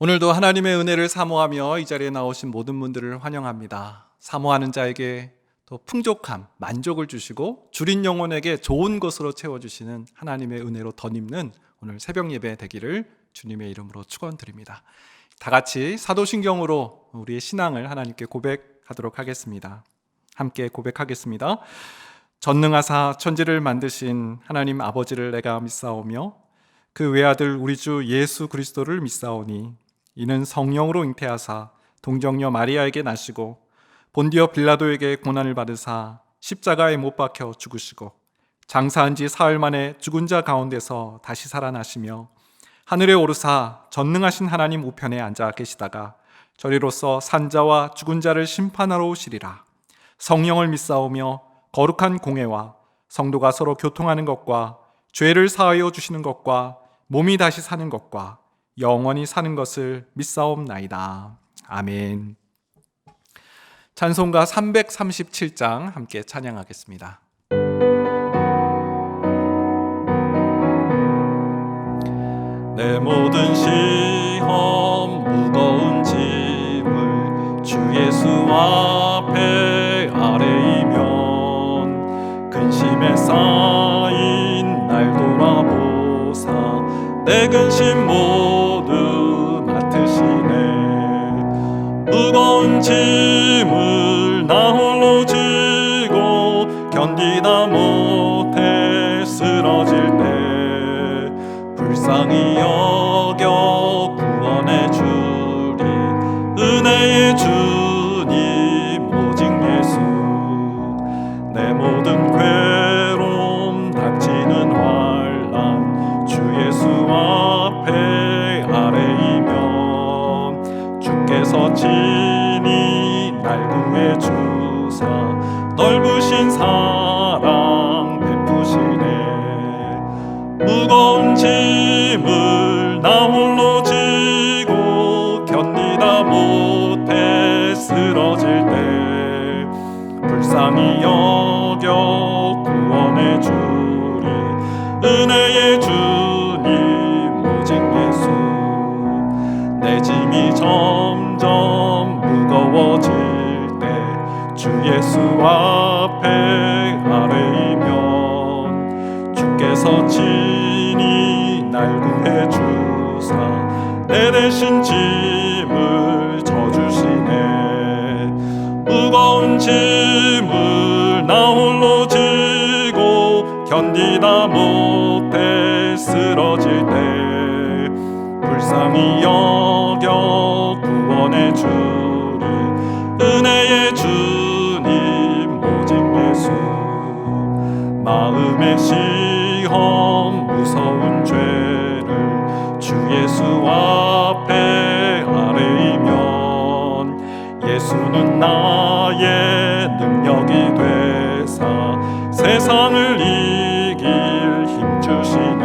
오늘도 하나님의 은혜를 사모하며 이 자리에 나오신 모든 분들을 환영합니다. 사모하는 자에게 더 풍족함, 만족을 주시고 줄인 영혼에게 좋은 것으로 채워주시는 하나님의 은혜로 덧입는 오늘 새벽 예배 되기를 주님의 이름으로 축원드립니다. 다 같이 사도신경으로 우리의 신앙을 하나님께 고백하도록 하겠습니다. 함께 고백하겠습니다. 전능하사 천지를 만드신 하나님 아버지를 내가 믿사오며 그 외아들 우리 주 예수 그리스도를 믿사오니 이는 성령으로 잉태하사 동정녀 마리아에게 나시고 본디오 빌라도에게 고난을 받으사 십자가에 못 박혀 죽으시고 장사한 지 사흘 만에 죽은 자 가운데서 다시 살아나시며 하늘에 오르사 전능하신 하나님 우편에 앉아 계시다가 저리로서 산자와 죽은 자를 심판하러 오시리라. 성령을 믿사오며 거룩한 공회와 성도가 서로 교통하는 것과 죄를 사하여 주시는 것과 몸이 다시 사는 것과 영원히 사는 것을 믿사옵나이다. 아멘. 찬송가 337장 함께 찬양하겠습니다. 내 모든 시험 무거운 짐을 주 예수 앞에 아뢰이면 근심에 쌓인 날 돌아보사 내 근심 모두 맡으시네. 무거운 짐을 나 홀로 지고 견디다 못해 쓰러질 때 불쌍히 여겨 구원해 주리 은혜의 주님 오직 예수. 내 모든 괴로움 닥치는 환난 주 예수 앞에 아뢰이면 주께서 친히 날 구해 주사 넓으신 사랑 베푸시네. 무거운 짐을 나 홀로 지고 견디다 못해 쓰러질 때 불쌍히 여겨 구원해 주리 은혜의 주님 오직 예수. 내 짐이 점점 무거워질 때 주 예수 앞에 아뢰이면 주께서 친히 날 구해 주사 내 대신 짐을 져주시네. 무거운 짐을 나 홀로 지고 견디다 못해 쓰러질 때 불쌍히 여겨 구원해 주리 은혜의 주님 오직 예수. 마음의 시험 무서운 죄를 주 예수 앞에 아뢰이면 예수는 나의 능력이 되사 세상을 이길 힘 주시네.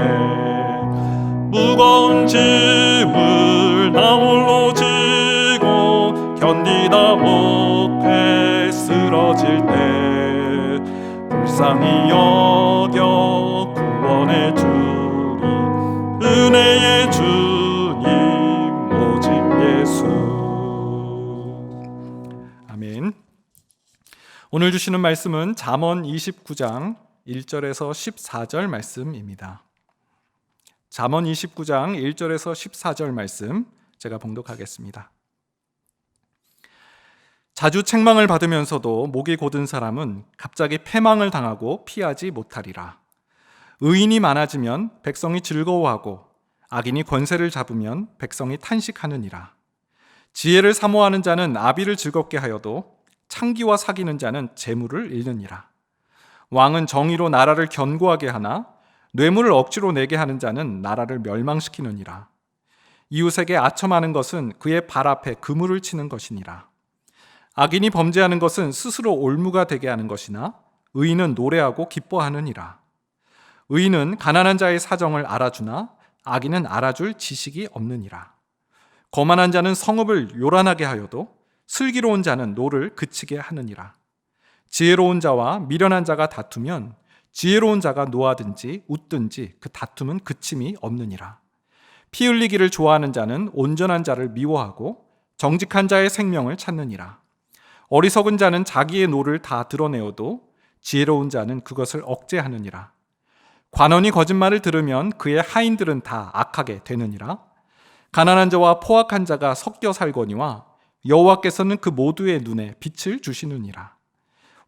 무거운 짐을 나 홀로 지고 견디다 못해 쓰러질 때 불쌍히 여겨 구원해 주리 은혜의 주님 오직 예수. 아멘. 오늘 주시는 말씀은 잠언 29장 1절에서 14절 말씀입니다. 잠언 29장 1절에서 14절 말씀 제가 봉독하겠습니다. 자주 책망을 받으면서도 목이 곧은 사람은 갑자기 패망을 당하고 피하지 못하리라. 의인이 많아지면 백성이 즐거워하고 악인이 권세를 잡으면 백성이 탄식하느니라. 지혜를 사모하는 자는 아비를 즐겁게 하여도 창기와 사귀는 자는 재물을 잃느니라. 왕은 정의로 나라를 견고하게 하나 뇌물을 억지로 내게 하는 자는 나라를 멸망시키느니라. 이웃에게 아첨하는 것은 그의 발 앞에 그물을 치는 것이니라. 악인이 범죄하는 것은 스스로 올무가 되게 하는 것이나 의인은 노래하고 기뻐하느니라. 의인은 가난한 자의 사정을 알아주나 악인은 알아줄 지식이 없느니라. 거만한 자는 성읍을 요란하게 하여도 슬기로운 자는 노를 그치게 하느니라. 지혜로운 자와 미련한 자가 다투면 지혜로운 자가 노하든지 웃든지 그 다툼은 그침이 없느니라. 피 흘리기를 좋아하는 자는 온전한 자를 미워하고 정직한 자의 생명을 찾느니라. 어리석은 자는 자기의 노를 다 드러내어도 지혜로운 자는 그것을 억제하느니라. 관원이 거짓말을 들으면 그의 하인들은 다 악하게 되느니라. 가난한 자와 포악한 자가 섞여 살거니와 여호와께서는 그 모두의 눈에 빛을 주시느니라.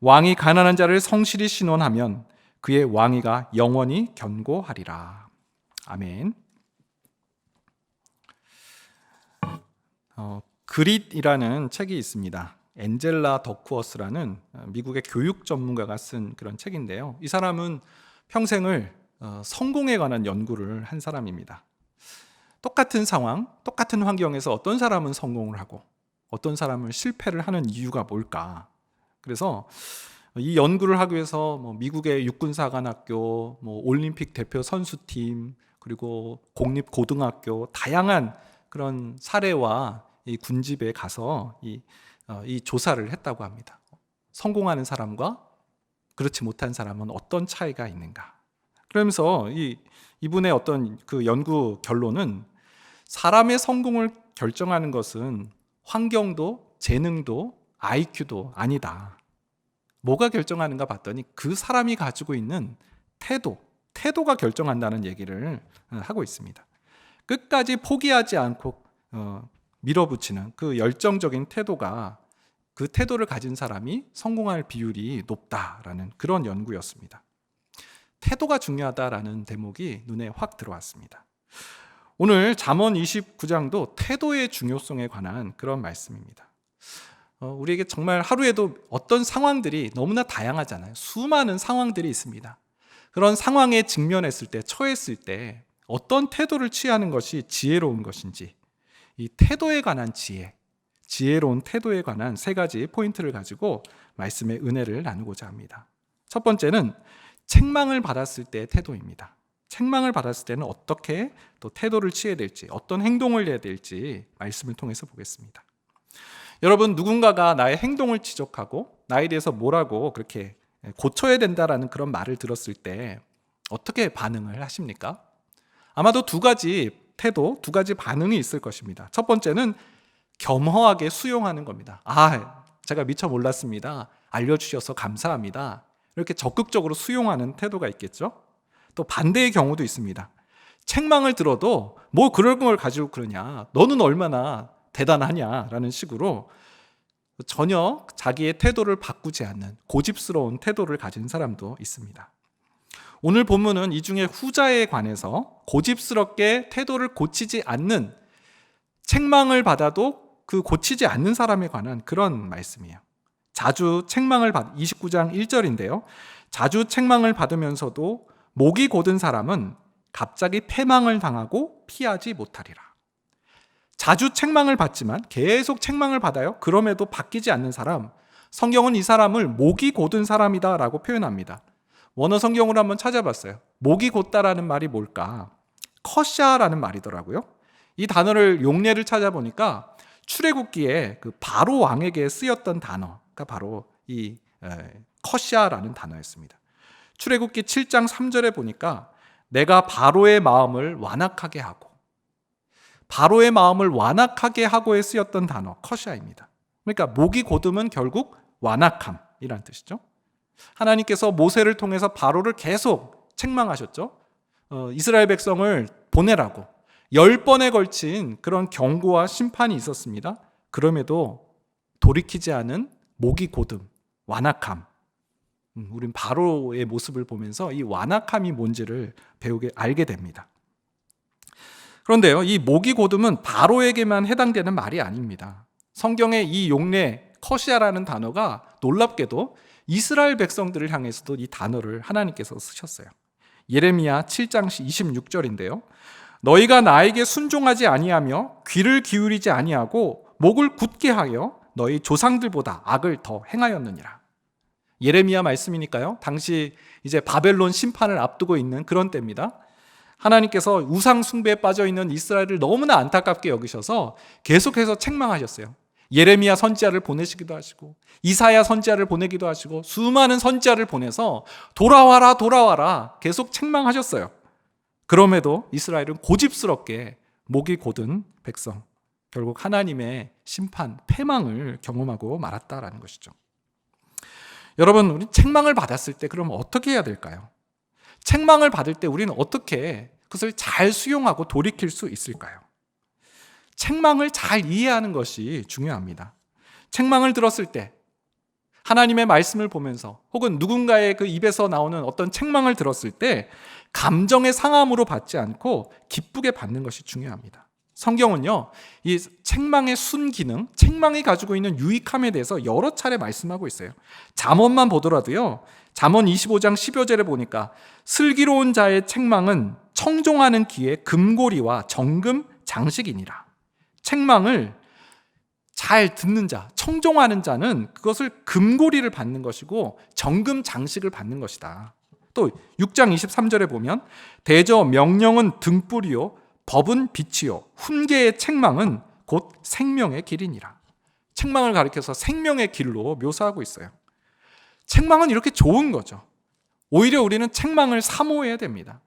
왕이 가난한 자를 성실히 신원하면 그의 왕위가 영원히 견고하리라. 아멘. 그릿이라는 책이 있습니다. 엔젤라 더쿠어스라는 미국의 교육 전문가가 쓴 그런 책인데요. 이 사람은 평생을 성공에 관한 연구를 한 사람입니다. 똑같은 상황, 똑같은 환경에서 어떤 사람은 성공을 하고 어떤 사람은 실패를 하는 이유가 뭘까? 그래서 이 연구를 하기 위해서 미국의 육군사관학교, 올림픽 대표 선수팀, 그리고 공립고등학교 다양한 그런 사례와 이 군집에 가서 이 조사를 했다고 합니다. 성공하는 사람과 그렇지 못한 사람은 어떤 차이가 있는가? 그러면서 이분의 어떤 그 연구 결론은 사람의 성공을 결정하는 것은 환경도 재능도 IQ도 아니다. 뭐가 결정하는가 봤더니 그 사람이 가지고 있는 태도가 결정한다는 얘기를 하고 있습니다. 끝까지 포기하지 않고 밀어붙이는 그 열정적인 태도가, 그 태도를 가진 사람이 성공할 비율이 높다라는 그런 연구였습니다. 태도가 중요하다라는 대목이 눈에 확 들어왔습니다. 오늘 잠언 29장도 태도의 중요성에 관한 그런 말씀입니다. 우리에게 정말 하루에도 어떤 상황들이 너무나 다양하잖아요. 수많은 상황들이 있습니다. 그런 상황에 직면했을 때, 처했을 때 어떤 태도를 취하는 것이 지혜로운 것인지, 이 태도에 관한 지혜로운 태도에 관한 세 가지 포인트를 가지고 말씀의 은혜를 나누고자 합니다. 첫 번째는 책망을 받았을 때의 태도입니다. 책망을 받았을 때는 어떻게 또 태도를 취해야 될지, 어떤 행동을 해야 될지 말씀을 통해서 보겠습니다. 여러분, 누군가가 나의 행동을 지적하고 나에 대해서 뭐라고 그렇게 고쳐야 된다라는 그런 말을 들었을 때 어떻게 반응을 하십니까? 아마도 두 가지 태도, 두 가지 반응이 있을 것입니다. 첫 번째는 겸허하게 수용하는 겁니다. 제가 미처 몰랐습니다. 알려주셔서 감사합니다. 이렇게 적극적으로 수용하는 태도가 있겠죠. 또 반대의 경우도 있습니다. 책망을 들어도 뭐 그런 걸 가지고 그러냐, 너는 얼마나 대단하냐라는 식으로 전혀 자기의 태도를 바꾸지 않는 고집스러운 태도를 가진 사람도 있습니다. 오늘 본문은 이 중에 후자에 관해서 고집스럽게 태도를 고치지 않는, 책망을 받아도 그 고치지 않는 사람에 관한 그런 말씀이에요. 자주 책망을 29장 1절인데요. 자주 책망을 받으면서도 목이 곧은 사람은 갑자기 패망을 당하고 피하지 못하리라. 자주 책망을 받지만 계속 책망을 받아요. 그럼에도 바뀌지 않는 사람, 성경은 이 사람을 목이 곧은 사람이다 라고 표현합니다. 원어 성경으로 한번 찾아봤어요. 목이 곧다라는 말이 뭘까? 커샤라는 말이더라고요. 이 단어를 용례를 찾아보니까 출애굽기에 그 바로 왕에게 쓰였던 단어가 바로 이 커샤라는 단어였습니다. 출애굽기 7장 3절에 보니까 내가 바로의 마음을 완악하게 하고, 바로의 마음을 완악하게 하고에 쓰였던 단어 커샤입니다. 그러니까 목이 곧음은 결국 완악함이라는 뜻이죠. 하나님께서 모세를 통해서 바로를 계속 책망하셨죠. 이스라엘 백성을 보내라고 10번에 걸친 그런 경고와 심판이 있었습니다. 그럼에도 돌이키지 않은 목이 곧음, 완악함. 우린 바로의 모습을 보면서 이 완악함이 뭔지를 알게 됩니다. 그런데요, 이 목이 곧음은 바로에게만 해당되는 말이 아닙니다. 성경의 이 용례 커시아라는 단어가 놀랍게도 이스라엘 백성들을 향해서도 이 단어를 하나님께서 쓰셨어요. 예레미야 7장 26절인데요. 너희가 나에게 순종하지 아니하며 귀를 기울이지 아니하고 목을 굳게 하여 너희 조상들보다 악을 더 행하였느니라. 예레미야 말씀이니까요. 당시 이제 바벨론 심판을 앞두고 있는 그런 때입니다. 하나님께서 우상 숭배에 빠져 있는 이스라엘을 너무나 안타깝게 여기셔서 계속해서 책망하셨어요. 예레미야 선지자를 보내시기도 하시고 이사야 선지자를 보내기도 하시고 수많은 선지자를 보내서 돌아와라 계속 책망하셨어요. 그럼에도 이스라엘은 고집스럽게 목이 곧은 백성, 결국 하나님의 심판, 패망을 경험하고 말았다라는 것이죠. 여러분, 우리 책망을 받았을 때 그럼 어떻게 해야 될까요? 책망을 받을 때 우리는 어떻게 그것을 잘 수용하고 돌이킬 수 있을까요? 책망을 잘 이해하는 것이 중요합니다. 책망을 들었을 때 하나님의 말씀을 보면서 혹은 누군가의 그 입에서 나오는 어떤 책망을 들었을 때 감정의 상함으로 받지 않고 기쁘게 받는 것이 중요합니다. 성경은요, 이 책망의 순기능, 책망이 가지고 있는 유익함에 대해서 여러 차례 말씀하고 있어요. 잠언만 보더라도요, 잠언 25장 10여 절에 보니까 슬기로운 자의 책망은 청종하는 귀에 금고리와 정금 장식이니라. 책망을 잘 듣는 자, 청종하는 자는 그것을 금고리를 받는 것이고 정금 장식을 받는 것이다. 또 6장 23절에 보면 대저 명령은 등불이요 법은 빛이요 훈계의 책망은 곧 생명의 길이니라. 책망을 가리켜서 생명의 길로 묘사하고 있어요. 책망은 이렇게 좋은 거죠. 오히려 우리는 책망을 사모해야 됩니다.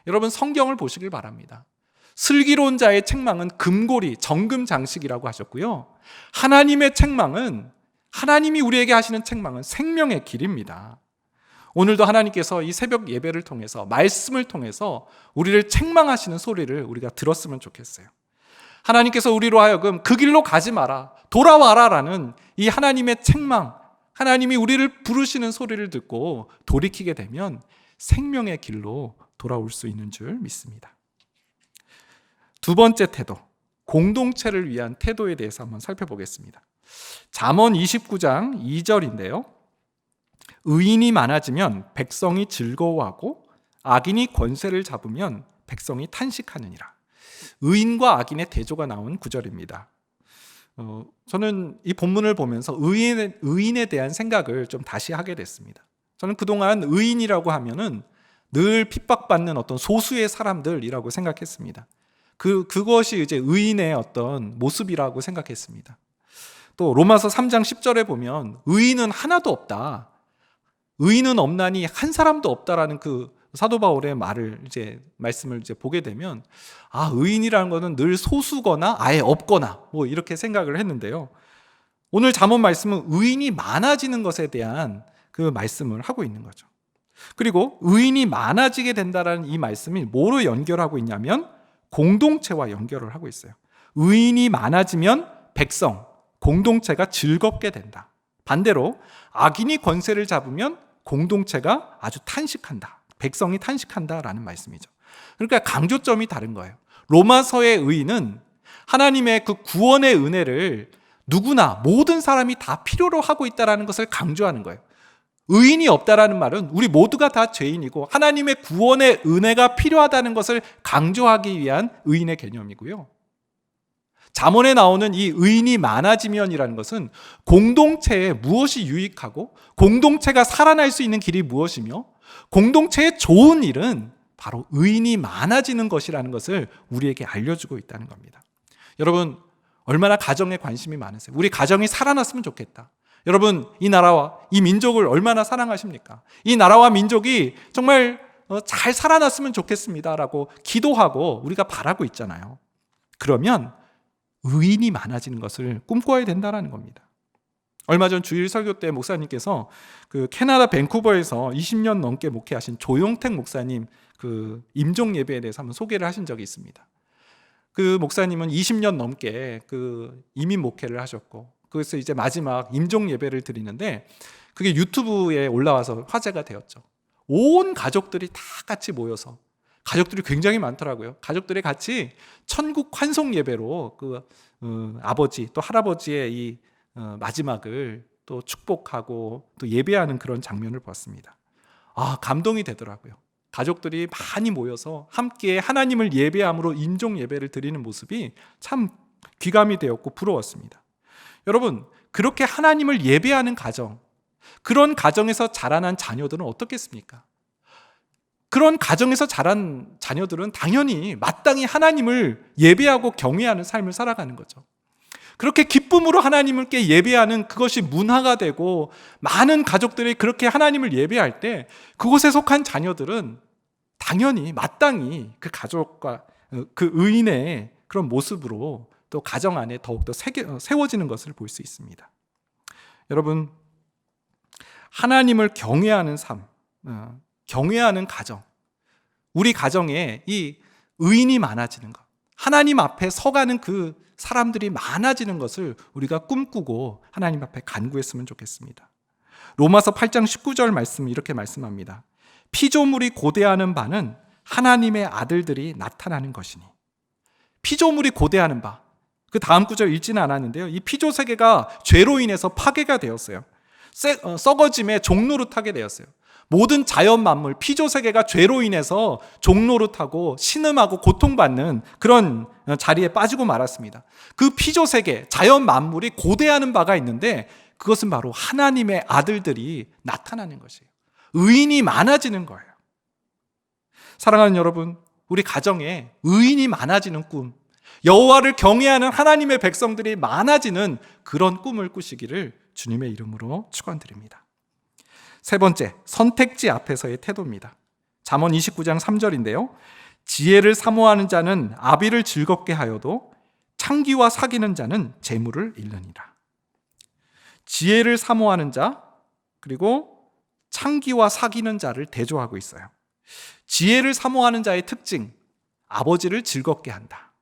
여러분, 성경을 보시길 바랍니다. 슬기로운 자의 책망은 금고리, 정금 장식이라고 하셨고요. 하나님의 책망은, 하나님이 우리에게 하시는 책망은 생명의 길입니다. 오늘도 하나님께서 이 새벽 예배를 통해서, 말씀을 통해서 우리를 책망하시는 소리를 우리가 들었으면 좋겠어요. 하나님께서 우리로 하여금 그 길로 가지 마라, 돌아와라 라는 이 하나님의 책망, 하나님이 우리를 부르시는 소리를 듣고 돌이키게 되면 생명의 길로 돌아올 수 있는 줄 믿습니다. 두 번째 태도, 공동체를 위한 태도에 대해서 한번 살펴보겠습니다. 잠언 29장 2절인데요. 의인이 많아지면 백성이 즐거워하고 악인이 권세를 잡으면 백성이 탄식하느니라. 의인과 악인의 대조가 나온 구절입니다. 저는 이 본문을 보면서 의인에 대한 생각을 좀 다시 하게 됐습니다. 저는 그동안 의인이라고 하면은 늘 핍박받는 어떤 소수의 사람들이라고 생각했습니다. 그것이 이제 의인의 어떤 모습이라고 생각했습니다. 또 로마서 3장 10절에 보면 의인은 하나도 없다. 의인은 없나니 한 사람도 없다라는 그 사도 바울의 말씀을 보게 되면, 의인이라는 것은 늘 소수거나 아예 없거나 뭐 이렇게 생각을 했는데요. 오늘 잠언 말씀은 의인이 많아지는 것에 대한 그 말씀을 하고 있는 거죠. 그리고 의인이 많아지게 된다라는 이 말씀이 뭐로 연결하고 있냐면 공동체와 연결을 하고 있어요. 의인이 많아지면 백성, 공동체가 즐겁게 된다. 반대로 악인이 권세를 잡으면 공동체가 아주 탄식한다. 백성이 탄식한다라는 말씀이죠. 그러니까 강조점이 다른 거예요. 로마서의 의인은 하나님의 그 구원의 은혜를 누구나 모든 사람이 다 필요로 하고 있다는 것을 강조하는 거예요. 의인이 없다라는 말은 우리 모두가 다 죄인이고 하나님의 구원의 은혜가 필요하다는 것을 강조하기 위한 의인의 개념이고요. 잠언에 나오는 이 의인이 많아지면이라는 것은 공동체에 무엇이 유익하고 공동체가 살아날 수 있는 길이 무엇이며 공동체의 좋은 일은 바로 의인이 많아지는 것이라는 것을 우리에게 알려주고 있다는 겁니다. 여러분, 얼마나 가정에 관심이 많으세요? 우리 가정이 살아났으면 좋겠다. 여러분, 이 나라와 이 민족을 얼마나 사랑하십니까? 이 나라와 민족이 정말 잘 살아났으면 좋겠습니다라고 기도하고 우리가 바라고 있잖아요. 그러면 의인이 많아지는 것을 꿈꿔야 된다는 겁니다. 얼마 전 주일 설교 때 목사님께서 그 캐나다 밴쿠버에서 20년 넘게 목회하신 조용택 목사님 그 임종 예배에 대해서 한번 소개를 하신 적이 있습니다. 그 목사님은 20년 넘게 그 이민 목회를 하셨고, 그래서 이제 마지막 임종 예배를 드리는데 그게 유튜브에 올라와서 화제가 되었죠. 온 가족들이 다 같이 모여서, 가족들이 굉장히 많더라고요. 가족들이 같이 천국 환송 예배로 그 아버지 또 할아버지의 이 마지막을 또 축복하고 또 예배하는 그런 장면을 봤습니다. 감동이 되더라고요. 가족들이 많이 모여서 함께 하나님을 예배함으로 임종 예배를 드리는 모습이 참 귀감이 되었고 부러웠습니다. 여러분, 그렇게 하나님을 예배하는 가정, 그런 가정에서 자라난 자녀들은 어떻겠습니까? 그런 가정에서 자란 자녀들은 당연히 마땅히 하나님을 예배하고 경외하는 삶을 살아가는 거죠. 그렇게 기쁨으로 하나님께 예배하는 그것이 문화가 되고 많은 가족들이 그렇게 하나님을 예배할 때 그곳에 속한 자녀들은 당연히 마땅히 그 가족과 그 의인의 그런 모습으로 또 가정 안에 더욱더 세워지는 것을 볼 수 있습니다. 여러분, 하나님을 경외하는 삶, 경외하는 가정, 우리 가정에 이 의인이 많아지는 것, 하나님 앞에 서가는 그 사람들이 많아지는 것을 우리가 꿈꾸고 하나님 앞에 간구했으면 좋겠습니다. 로마서 8장 19절 말씀 이렇게 말씀합니다. 피조물이 고대하는 바는 하나님의 아들들이 나타나는 것이니. 피조물이 고대하는 바, 그 다음 구절 읽지는 않았는데요, 이 피조 세계가 죄로 인해서 파괴가 되었어요. 썩어짐의 종노릇하게 되었어요. 모든 자연 만물, 피조 세계가 죄로 인해서 종노릇하고 신음하고 고통받는 그런 자리에 빠지고 말았습니다. 그 피조 세계, 자연 만물이 고대하는 바가 있는데 그것은 바로 하나님의 아들들이 나타나는 것이에요. 의인이 많아지는 거예요. 사랑하는 여러분, 우리 가정에 의인이 많아지는 꿈, 여호와를 경외하는 하나님의 백성들이 많아지는 그런 꿈을 꾸시기를 주님의 이름으로 축원드립니다. 세 번째, 선택지 앞에서의 태도입니다. 잠언 29장 3절인데요. 지혜를 사모하는 자는 아비를 즐겁게 하여도 창기와 사귀는 자는 재물을 잃느니라. 지혜를 사모하는 자, 그리고 창기와 사귀는 자를 대조하고 있어요. 지혜를 사모하는 자의 특징, 아버지를 즐겁게 한다.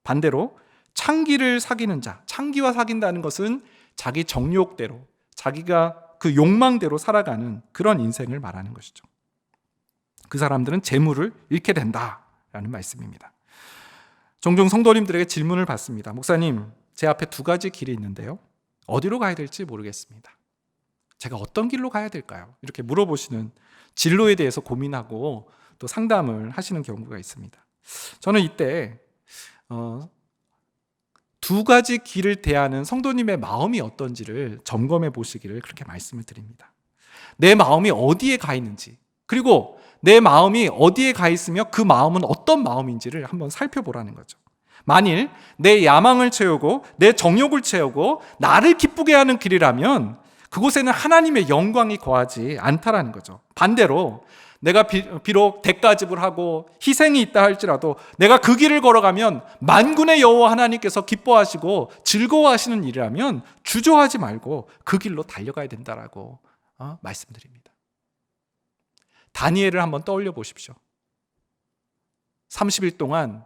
반대로 창기를 사귀는 자, 창기와 사귄다는 것은 자기 정욕대로, 자기가 그 욕망대로 살아가는 그런 인생을 말하는 것이죠. 그 사람들은 재물을 잃게 된다라는 말씀입니다. 종종 성도님들에게 질문을 받습니다. 목사님, 제 앞에 두 가지 길이 있는데요, 어디로 가야 될지 모르겠습니다. 제가 어떤 길로 가야 될까요? 이렇게 물어보시는, 진로에 대해서 고민하고 또 상담을 하시는 경우가 있습니다. 저는 이때 두 가지 길을 대하는 성도님의 마음이 어떤지를 점검해 보시기를 그렇게 말씀을 드립니다. 내 마음이 어디에 가 있는지, 그리고 내 마음이 어디에 가 있으며 그 마음은 어떤 마음인지를 한번 살펴보라는 거죠. 만일 내 야망을 채우고 내 정욕을 채우고 나를 기쁘게 하는 길이라면 그곳에는 하나님의 영광이 거하지 않다라는 거죠. 반대로 내가 비록 대가집을 하고 희생이 있다 할지라도 내가 그 길을 걸어가면 만군의 여호와 하나님께서 기뻐하시고 즐거워하시는 일이라면 주저하지 말고 그 길로 달려가야 된다라고 말씀드립니다. 다니엘을 한번 떠올려 보십시오. 30일 동안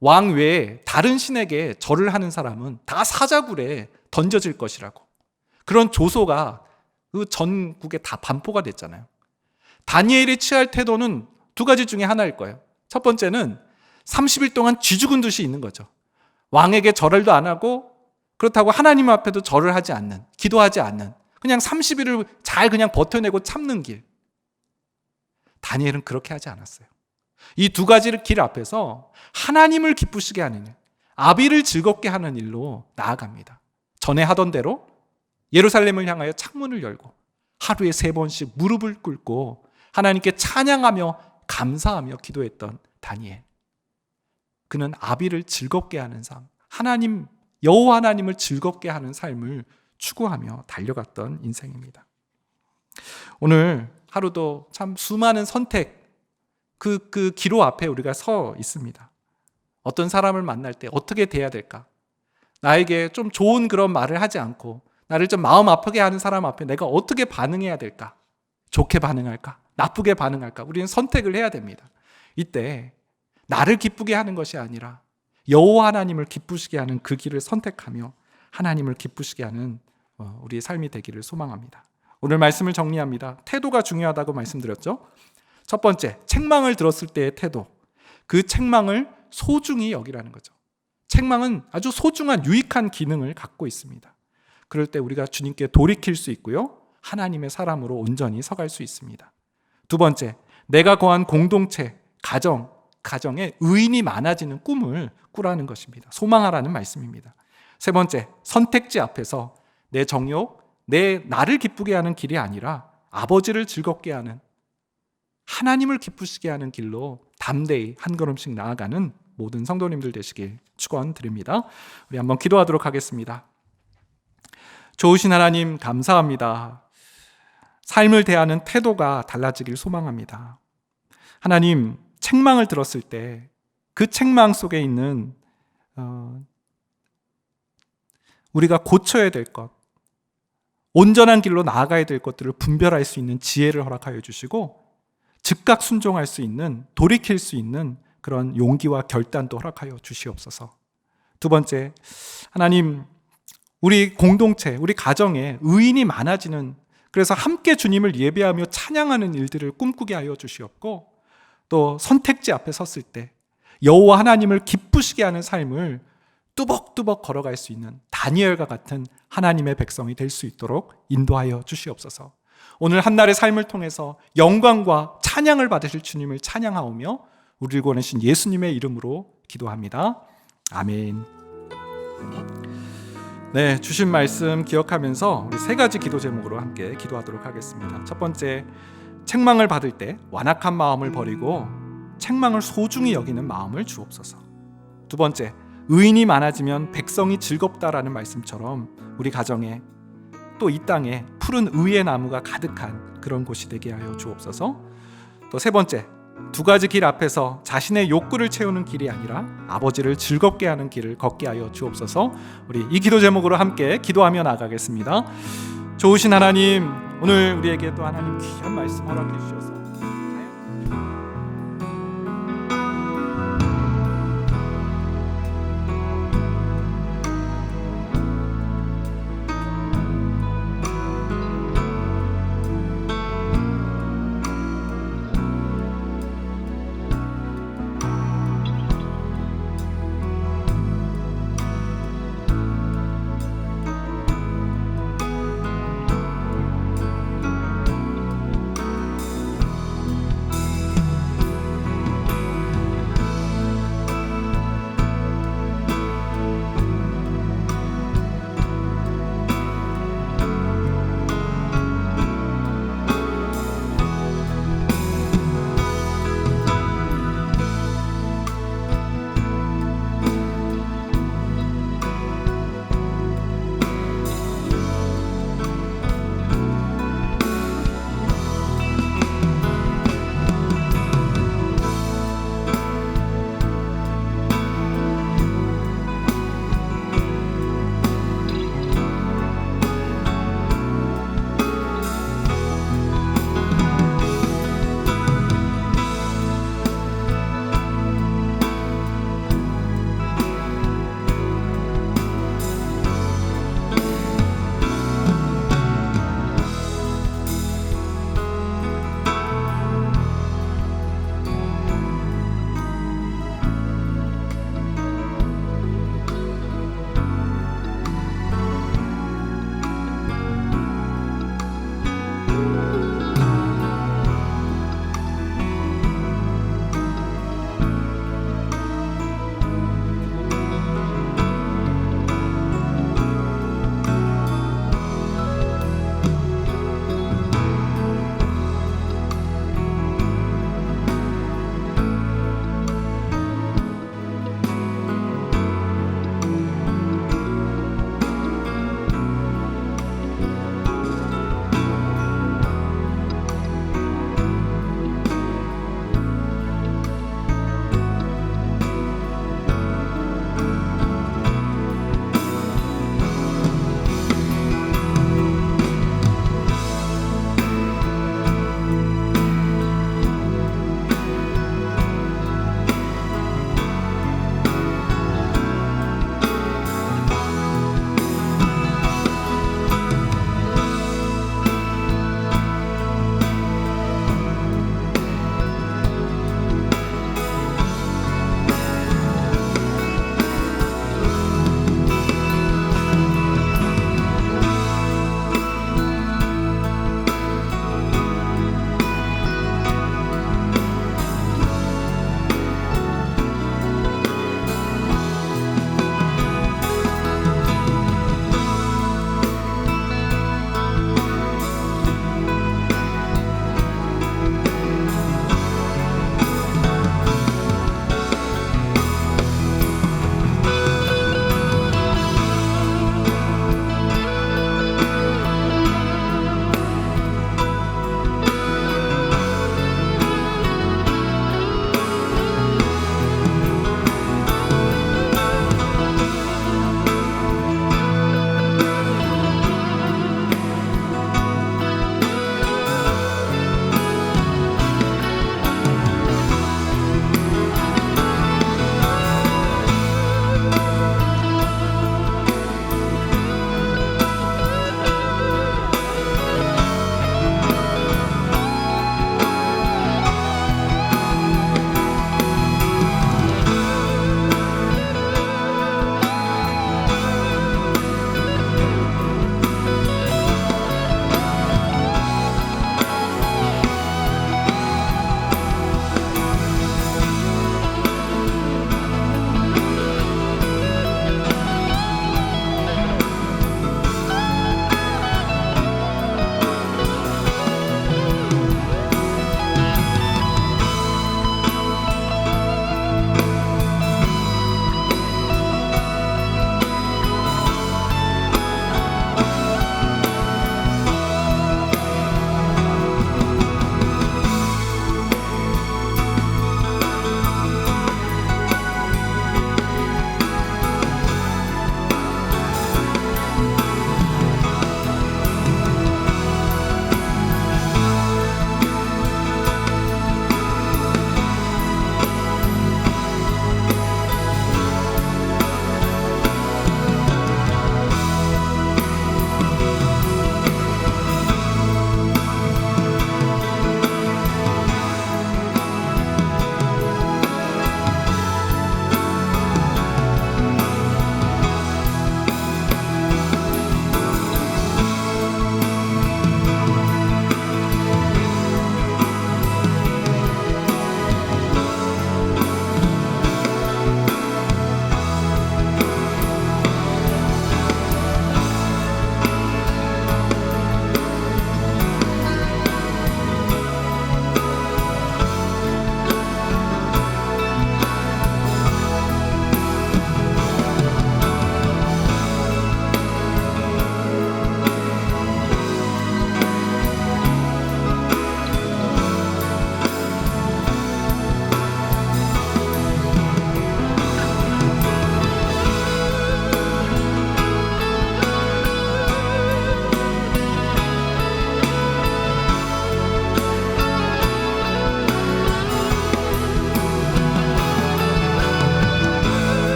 왕 외에 다른 신에게 절을 하는 사람은 다 사자굴에 던져질 것이라고, 그런 조소가 그 전국에 다 반포가 됐잖아요. 다니엘이 취할 태도는 두 가지 중에 하나일 거예요. 첫 번째는 30일 동안 쥐죽은 듯이 있는 거죠. 왕에게 절을도 안 하고, 그렇다고 하나님 앞에도 절을 하지 않는, 기도하지 않는, 그냥 30일을 잘 그냥 버텨내고 참는 길. 다니엘은 그렇게 하지 않았어요. 이 두 가지 길 앞에서 하나님을 기쁘시게 하는 일, 아비를 즐겁게 하는 일로 나아갑니다. 전에 하던 대로 예루살렘을 향하여 창문을 열고 하루에 3번씩 무릎을 꿇고 하나님께 찬양하며 감사하며 기도했던 다니엘. 그는 아비를 즐겁게 하는 삶, 하나님, 여호와 하나님을 즐겁게 하는 삶을 추구하며 달려갔던 인생입니다. 오늘 하루도 참 수많은 선택, 그 기로 앞에 우리가 서 있습니다. 어떤 사람을 만날 때 어떻게 대해야 될까? 나에게 좀 좋은 그런 말을 하지 않고 나를 좀 마음 아프게 하는 사람 앞에 내가 어떻게 반응해야 될까? 좋게 반응할까? 나쁘게 반응할까? 우리는 선택을 해야 됩니다. 이때 나를 기쁘게 하는 것이 아니라 여호와 하나님을 기쁘시게 하는 그 길을 선택하며 하나님을 기쁘시게 하는 우리의 삶이 되기를 소망합니다. 오늘 말씀을 정리합니다. 태도가 중요하다고 말씀드렸죠. 첫 번째, 책망을 들었을 때의 태도. 그 책망을 소중히 여기라는 거죠. 책망은 아주 소중한 유익한 기능을 갖고 있습니다. 그럴 때 우리가 주님께 돌이킬 수 있고요, 하나님의 사람으로 온전히 서갈 수 있습니다. 두 번째, 내가 거한 공동체, 가정에 의인이 많아지는 꿈을 꾸라는 것입니다. 소망하라는 말씀입니다. 세 번째, 선택지 앞에서 내 정욕, 나를 기쁘게 하는 길이 아니라 아버지를 즐겁게 하는, 하나님을 기쁘시게 하는 길로 담대히 한 걸음씩 나아가는 모든 성도님들 되시길 축원드립니다. 우리 한번 기도하도록 하겠습니다. 좋으신 하나님, 감사합니다. 삶을 대하는 태도가 달라지길 소망합니다. 하나님, 책망을 들었을 때 그 책망 속에 있는 우리가 고쳐야 될 것, 온전한 길로 나아가야 될 것들을 분별할 수 있는 지혜를 허락하여 주시고 즉각 순종할 수 있는, 돌이킬 수 있는 그런 용기와 결단도 허락하여 주시옵소서. 두 번째, 하나님, 우리 공동체, 우리 가정에 의인이 많아지는, 그래서 함께 주님을 예배하며 찬양하는 일들을 꿈꾸게 하여 주시옵고, 또 선택지 앞에 섰을 때 여호와 하나님을 기쁘시게 하는 삶을 뚜벅뚜벅 걸어갈 수 있는 다니엘과 같은 하나님의 백성이 될 수 있도록 인도하여 주시옵소서. 오늘 한날의 삶을 통해서 영광과 찬양을 받으실 주님을 찬양하오며 우리를 구원하신 예수님의 이름으로 기도합니다. 아멘. 네, 주신 말씀 기억하면서 우리 세 가지 기도 제목으로 함께 기도하도록 하겠습니다. 첫 번째, 책망을 받을 때 완악한 마음을 버리고 책망을 소중히 여기는 마음을 주옵소서. 두 번째, 의인이 많아지면 백성이 즐겁다라는 말씀처럼 우리 가정에 또 이 땅에 푸른 의의 나무가 가득한 그런 곳이 되게 하여 주옵소서. 또 세 번째, 두 가지 길 앞에서 자신의 욕구를 채우는 길이 아니라 아버지를 즐겁게 하는 길을 걷게 하여 주옵소서. 우리 이 기도 제목으로 함께 기도하며 나가겠습니다. 좋으신 하나님, 오늘 우리에게 또 하나님 귀한 말씀 허락해 주셔서